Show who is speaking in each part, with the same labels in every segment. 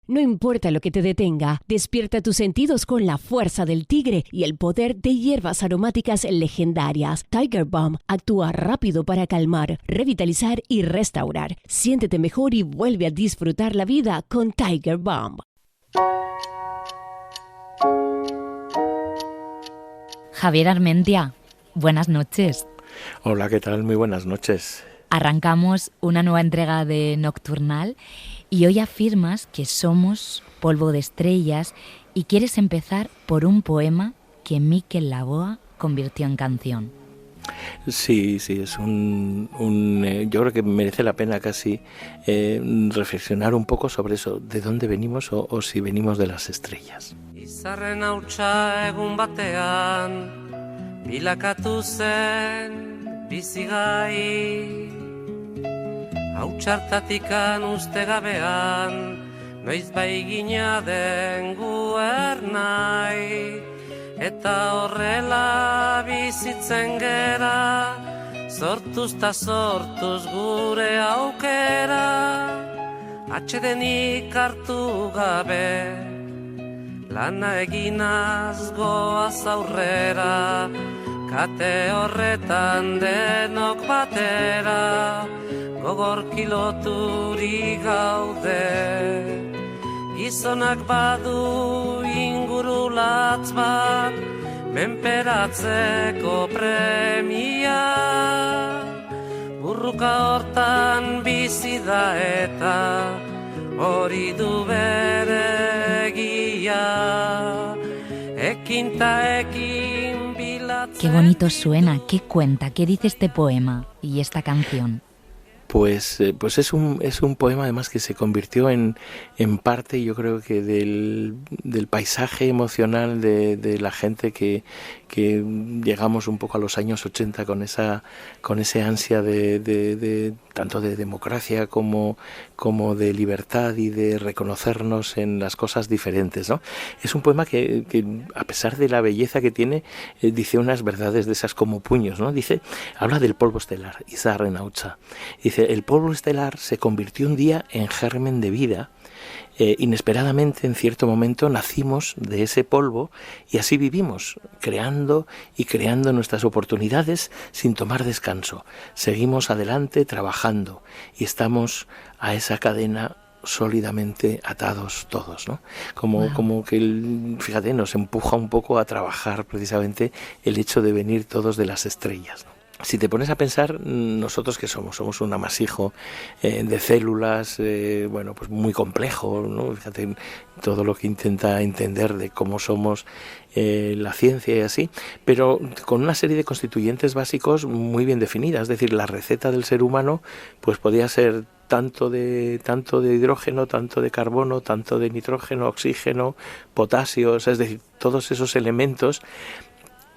Speaker 1: No importa lo que te detenga, despierta tus sentidos con la fuerza del tigre y el poder de hierbas aromáticas legendarias. Tiger Balm actúa rápido para calmar, revitalizar y restaurar. Siéntete mejor y vuelve a disfrutar la vida con Tiger Balm.
Speaker 2: Javier Armentia, buenas noches.
Speaker 3: Hola, ¿qué tal? Muy buenas noches.
Speaker 2: Arrancamos una nueva entrega de Nocturnal y hoy afirmas que somos polvo de estrellas y quieres empezar por un poema que Miquel Laboa convirtió en canción.
Speaker 3: Sí, es yo creo que merece la pena casi reflexionar un poco sobre eso, de dónde venimos o si venimos de las estrellas.
Speaker 4: Izarren hautsa egun batean, bilakatu zen bizigai. Hautsartatikan uste gabean, noiz bai gina den guernai. Eta horrela bizitzen gera, sortuz ta sortuz gure aukera. Atsedenik hartu gabe, lana eginaz goaz aurrera. Kate horretan denok batera, gogor kiloturi gaude. Gizonak badu ingurulatz bat, menperatzeko premia. Burruka hortan bizi da eta hori du bere egia. Ekin ta ekin bilatzen.
Speaker 2: Qué bonito suena, qué cuenta, qué dice este poema y esta canción.
Speaker 3: Pues es un poema además que se convirtió en parte, yo creo que del paisaje emocional de la gente que llegamos un poco a los años 80 con ese ansia de tanto de democracia como de libertad y de reconocernos en las cosas diferentes, ¿no? Es un poema que a pesar de la belleza que tiene, dice unas verdades de esas como puños, ¿no? Habla del polvo estelar, Izarren hautsa. Dice, el polvo estelar se convirtió un día en germen de vida. Inesperadamente, en cierto momento, nacimos de ese polvo y así vivimos, creando nuestras oportunidades sin tomar descanso. Seguimos adelante trabajando y estamos a esa cadena sólidamente atados todos, ¿no? Como que, fíjate, nos empuja un poco a trabajar precisamente el hecho de venir todos de las estrellas, ¿no? Si te pones a pensar, nosotros que somos un amasijo de células, pues muy complejo, ¿no? Fíjate todo lo que intenta entender de cómo somos la ciencia y así, pero con una serie de constituyentes básicos muy bien definidas. Es decir, la receta del ser humano pues podía ser tanto de hidrógeno, tanto de carbono, tanto de nitrógeno, oxígeno, potasio, es decir, todos esos elementos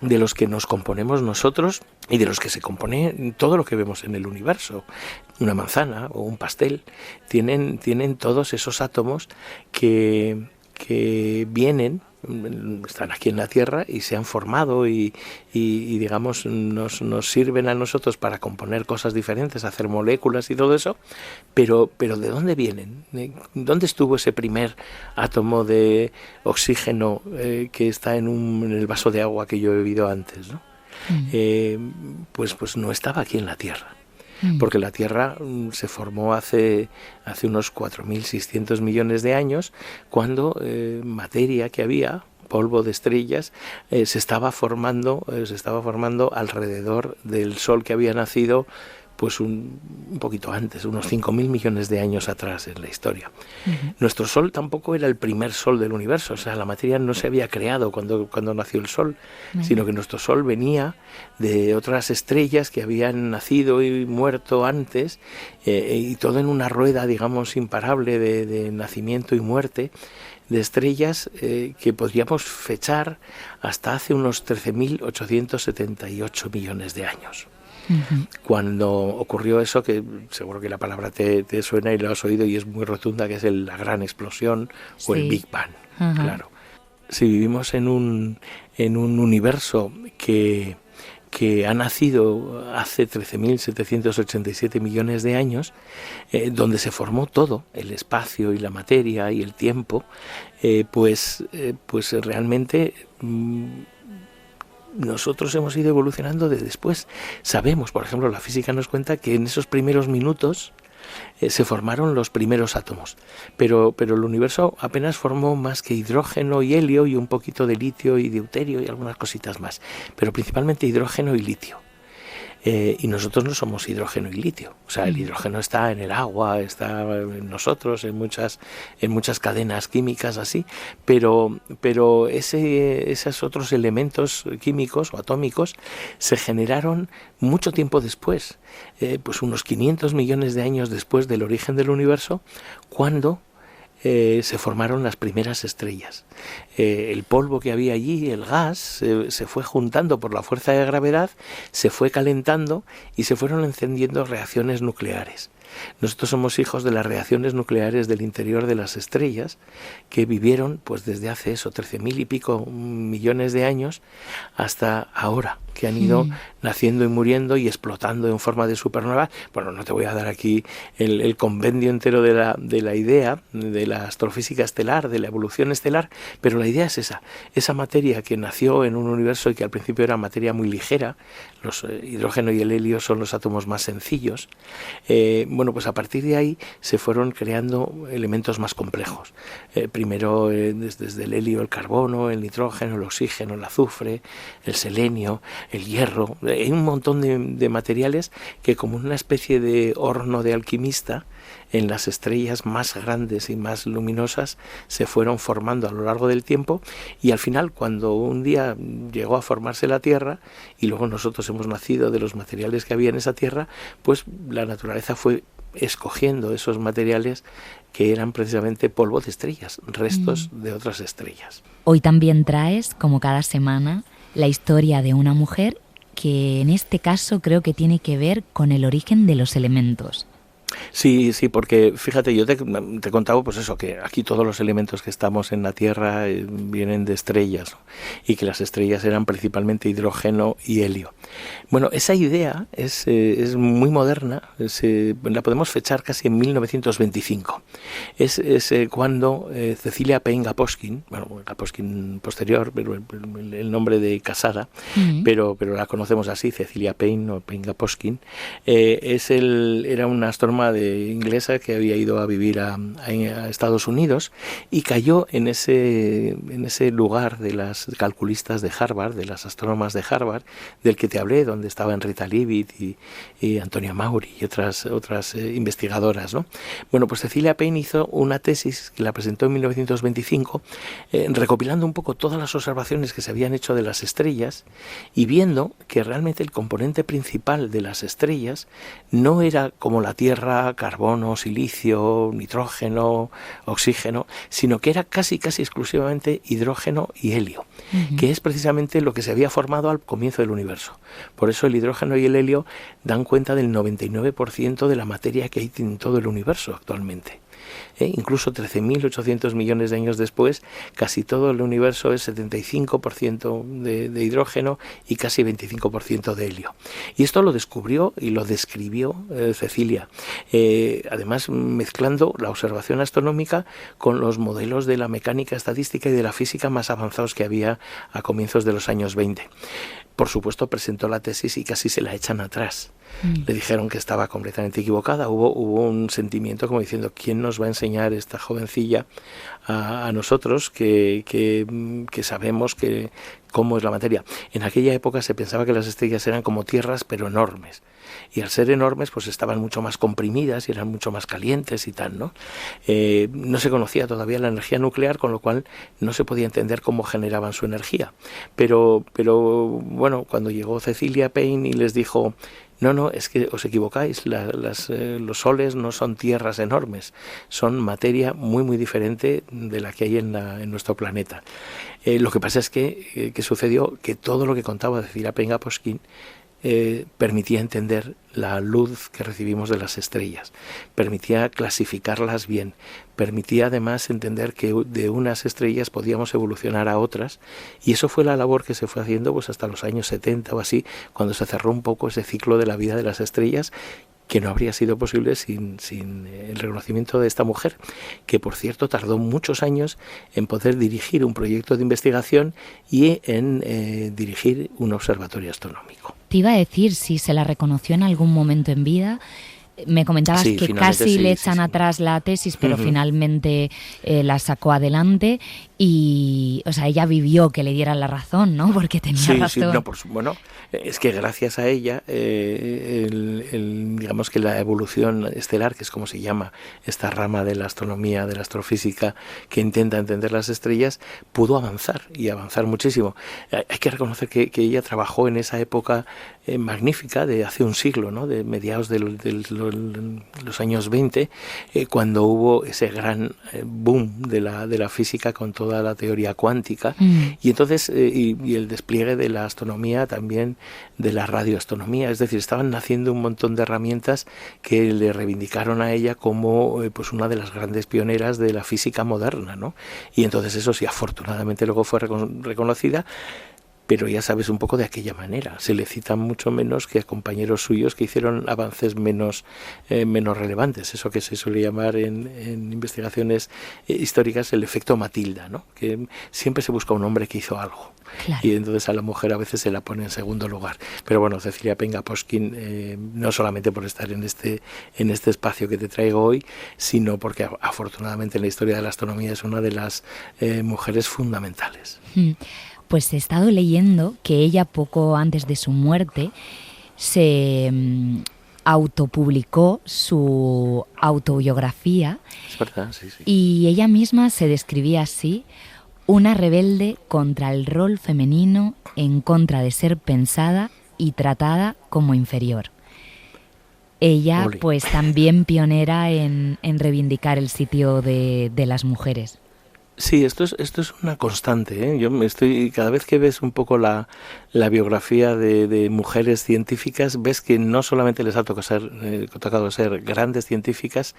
Speaker 3: de los que nos componemos nosotros y de los que se compone todo lo que vemos en el universo. Una manzana o un pastel tienen todos esos átomos que están aquí en la Tierra y se han formado y digamos nos sirven a nosotros para componer cosas diferentes, hacer moléculas y todo eso, pero ¿de dónde vienen? ¿Dónde estuvo ese primer átomo de oxígeno que está en el vaso de agua que yo he bebido antes, ¿no? Pues no estaba aquí en la Tierra. Porque la Tierra se formó hace unos 4.600 millones de años, cuando materia que había, polvo de estrellas, se estaba formando alrededor del Sol que había nacido pues un poquito antes, unos 5.000 millones de años atrás en la historia. Uh-huh. Nuestro Sol tampoco era el primer Sol del universo, o sea, la materia no se había creado cuando nació el Sol, uh-huh, sino que nuestro Sol venía de otras estrellas que habían nacido y muerto antes, y todo en una rueda, digamos, imparable de nacimiento y muerte, de estrellas que podríamos fechar hasta hace unos 13.878 millones de años. Uh-huh. Cuando ocurrió eso, que seguro que la palabra te suena y lo has oído y es muy rotunda, que es la gran explosión, sí, o el Big Bang. Uh-huh. Claro. Si vivimos en un universo que que ha nacido hace 13.787 millones de años, donde se formó todo, el espacio y la materia y el tiempo, pues realmente nosotros hemos ido evolucionando de después. Sabemos, por ejemplo, la física nos cuenta que en esos primeros minutos se formaron los primeros átomos, pero el universo apenas formó más que hidrógeno y helio y un poquito de litio y deuterio y algunas cositas más, pero principalmente hidrógeno y litio. Y nosotros no somos hidrógeno y litio, o sea, el hidrógeno está en el agua, está en nosotros, en muchas cadenas químicas así, pero esos otros elementos químicos o atómicos se generaron mucho tiempo después, pues unos 500 millones de años después del origen del universo, cuando se formaron las primeras estrellas. El polvo que había allí, el gas, se fue juntando por la fuerza de gravedad, se fue calentando y se fueron encendiendo reacciones nucleares. Nosotros somos hijos de las reacciones nucleares del interior de las estrellas, que vivieron pues desde hace 13.000 y pico millones de años hasta ahora, que han ido naciendo y muriendo y explotando en forma de supernova. Bueno, no te voy a dar aquí el compendio entero de la idea de la astrofísica estelar, de la evolución estelar, pero la idea es esa materia que nació en un universo y que al principio era materia muy ligera. Los hidrógeno y el helio son los átomos más sencillos. Bueno, pues a partir de ahí se fueron creando elementos más complejos. Primero desde el helio, el carbono, el nitrógeno, el oxígeno, el azufre, el selenio, el hierro. Hay un montón de materiales que, como una especie de horno de alquimista, en las estrellas más grandes y más luminosas se fueron formando a lo largo del tiempo, y al final, cuando un día llegó a formarse la Tierra y luego nosotros hemos nacido de los materiales que había en esa Tierra, pues la naturaleza fue escogiendo esos materiales que eran precisamente polvo de estrellas, restos de otras estrellas.
Speaker 2: Hoy también traes, como cada semana, la historia de una mujer que en este caso creo que tiene que ver con el origen de los elementos.
Speaker 3: Sí, porque fíjate, yo te he contado pues eso, que aquí todos los elementos que estamos en la Tierra vienen de estrellas, ¿no? Y que las estrellas eran principalmente hidrógeno y helio. Bueno, esa idea es muy moderna, la podemos fechar casi en 1925. Es cuando Cecilia Payne-Gaposchkin, bueno, Gaposchkin posterior, pero el nombre de casada, pero la conocemos así, Cecilia Payne o Payne-Gaposchkin, era una astrónoma inglesa que había ido a vivir a Estados Unidos y cayó en ese lugar de las calculistas de Harvard, de las astrónomas de Harvard, del que te hablé, donde estaban Rita Leavitt y Antonia Maury y otras investigadoras, ¿no? Bueno, pues Cecilia Payne hizo una tesis que la presentó en 1925, recopilando un poco todas las observaciones que se habían hecho de las estrellas y viendo que realmente el componente principal de las estrellas no era como la Tierra, carbono, silicio, nitrógeno, oxígeno, sino que era casi exclusivamente hidrógeno y helio, que es precisamente lo que se había formado al comienzo del universo. Por eso el hidrógeno y el helio dan cuenta del 99% de la materia que hay en todo el universo actualmente. Incluso 13.800 millones de años después, casi todo el universo es 75% de hidrógeno y casi 25% de helio. Y esto lo descubrió y lo describió Cecilia, además mezclando la observación astronómica con los modelos de la mecánica estadística y de la física más avanzados que había a comienzos de los años 20. Por supuesto, presentó la tesis y casi se la echan atrás. Le dijeron que estaba completamente equivocada. Hubo un sentimiento como diciendo, ¿quién nos va a enseñar esta jovencilla a nosotros que sabemos cómo es la materia? En aquella época se pensaba que las estrellas eran como tierras, pero enormes. Y al ser enormes, pues estaban mucho más comprimidas y eran mucho más calientes y tal, ¿no? No se conocía todavía la energía nuclear, con lo cual no se podía entender cómo generaban su energía. Pero bueno, cuando llegó Cecilia Payne y les dijo, no, es que os equivocáis, los soles no son tierras enormes, son materia muy muy diferente de la que hay en nuestro planeta. Lo que pasa es que sucedió que todo lo que contaba Cecilia Payne-Gaposchkin permitía entender la luz que recibimos de las estrellas, permitía clasificarlas bien, permitía además entender que de unas estrellas podíamos evolucionar a otras, y eso fue la labor que se fue haciendo pues hasta los años 70 o así, cuando se cerró un poco ese ciclo de la vida de las estrellas, que no habría sido posible sin el reconocimiento de esta mujer, que por cierto tardó muchos años en poder dirigir un proyecto de investigación y en dirigir un observatorio astronómico.
Speaker 2: Te iba a decir si se la reconoció en algún momento en vida. Me comentabas que casi le echan atrás la tesis, pero finalmente la sacó adelante y, o sea, ella vivió que le dieran la razón, ¿no? Porque tenía razón.
Speaker 3: Bueno, es que gracias a ella, digamos que la evolución estelar, que es como se llama esta rama de la astronomía, de la astrofísica, que intenta entender las estrellas, pudo avanzar y avanzar muchísimo. Hay que reconocer que ella trabajó en esa época magnífica de hace un siglo, ¿no? De mediados de los años 20, cuando hubo ese gran boom de la física con toda la teoría cuántica, y entonces y el despliegue de la astronomía, también de la radioastronomía, es decir, estaban naciendo un montón de herramientas que le reivindicaron a ella como pues una de las grandes pioneras de la física moderna, ¿no? Y entonces eso sí, afortunadamente luego fue reconocida. Pero ya sabes, un poco de aquella manera. Se le cita mucho menos que a compañeros suyos que hicieron avances menos relevantes. Eso que se suele llamar en investigaciones históricas el efecto Matilda, ¿no? Que siempre se busca un hombre que hizo algo. Claro. Y entonces a la mujer a veces se la pone en segundo lugar. Pero bueno, Cecilia Penga-Poskin, no solamente por estar en este espacio que te traigo hoy, sino porque afortunadamente en la historia de la astronomía es una de las mujeres fundamentales.
Speaker 2: Pues he estado leyendo que ella poco antes de su muerte se autopublicó su autobiografía.
Speaker 3: Es verdad, sí.
Speaker 2: Y ella misma se describía así: una rebelde contra el rol femenino, en contra de ser pensada y tratada como inferior. Ella, pues también pionera en reivindicar el sitio de las mujeres.
Speaker 3: Sí, esto es una constante, ¿eh? Yo cada vez que ves un poco la biografía de mujeres científicas, ves que no solamente les ha tocado ser grandes científicas,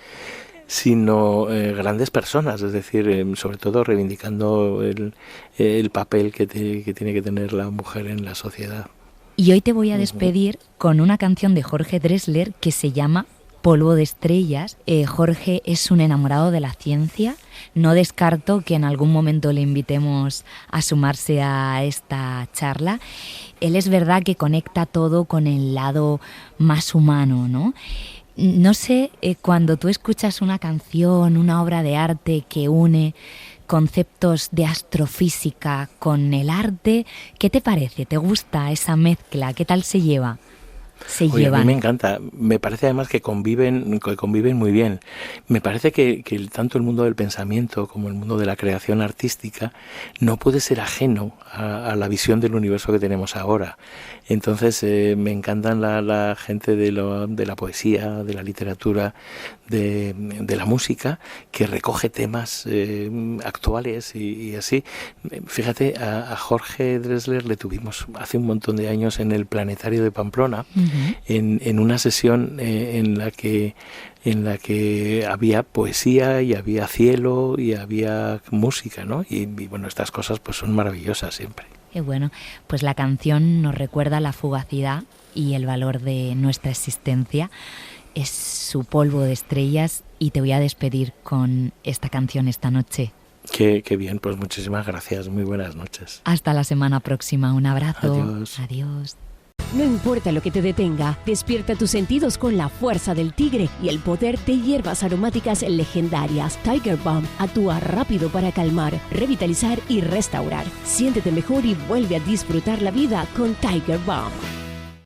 Speaker 3: sino grandes personas, es decir, sobre todo reivindicando el papel que tiene que tener la mujer en la sociedad.
Speaker 2: Y hoy te voy a despedir con una canción de Jorge Drexler que se llama Polvo de estrellas. Jorge es un enamorado de la ciencia. No descarto que en algún momento le invitemos a sumarse a esta charla. Él es verdad que conecta todo con el lado más humano, ¿no? No sé, cuando tú escuchas una canción, una obra de arte que une conceptos de astrofísica con el arte, ¿qué te parece? ¿Te gusta esa mezcla? ¿Qué tal se lleva?
Speaker 3: Oye, a mí me encanta, me parece además que conviven muy bien. Me parece que tanto el mundo del pensamiento como el mundo de la creación artística no puede ser ajeno a la visión del universo que tenemos ahora. Entonces me encantan la gente de la poesía, de la literatura, de la música, que recoge temas actuales y así. Fíjate, a Jorge Drexler le tuvimos hace un montón de años en el Planetario de Pamplona, en una sesión en la que había poesía y había cielo y había música, ¿no? Y bueno, estas cosas pues son maravillosas siempre.
Speaker 2: Qué bueno, pues la canción nos recuerda la fugacidad y el valor de nuestra existencia. Es su Polvo de estrellas y te voy a despedir con esta canción esta noche.
Speaker 3: Qué bien, pues muchísimas gracias, muy buenas noches.
Speaker 2: Hasta la semana próxima, un abrazo.
Speaker 3: Adiós.
Speaker 2: Adiós.
Speaker 1: No importa lo que te detenga, despierta tus sentidos con la fuerza del tigre y el poder de hierbas aromáticas legendarias. Tiger Balm actúa rápido para calmar, revitalizar y restaurar. Siéntete mejor y vuelve a disfrutar la vida con Tiger Balm.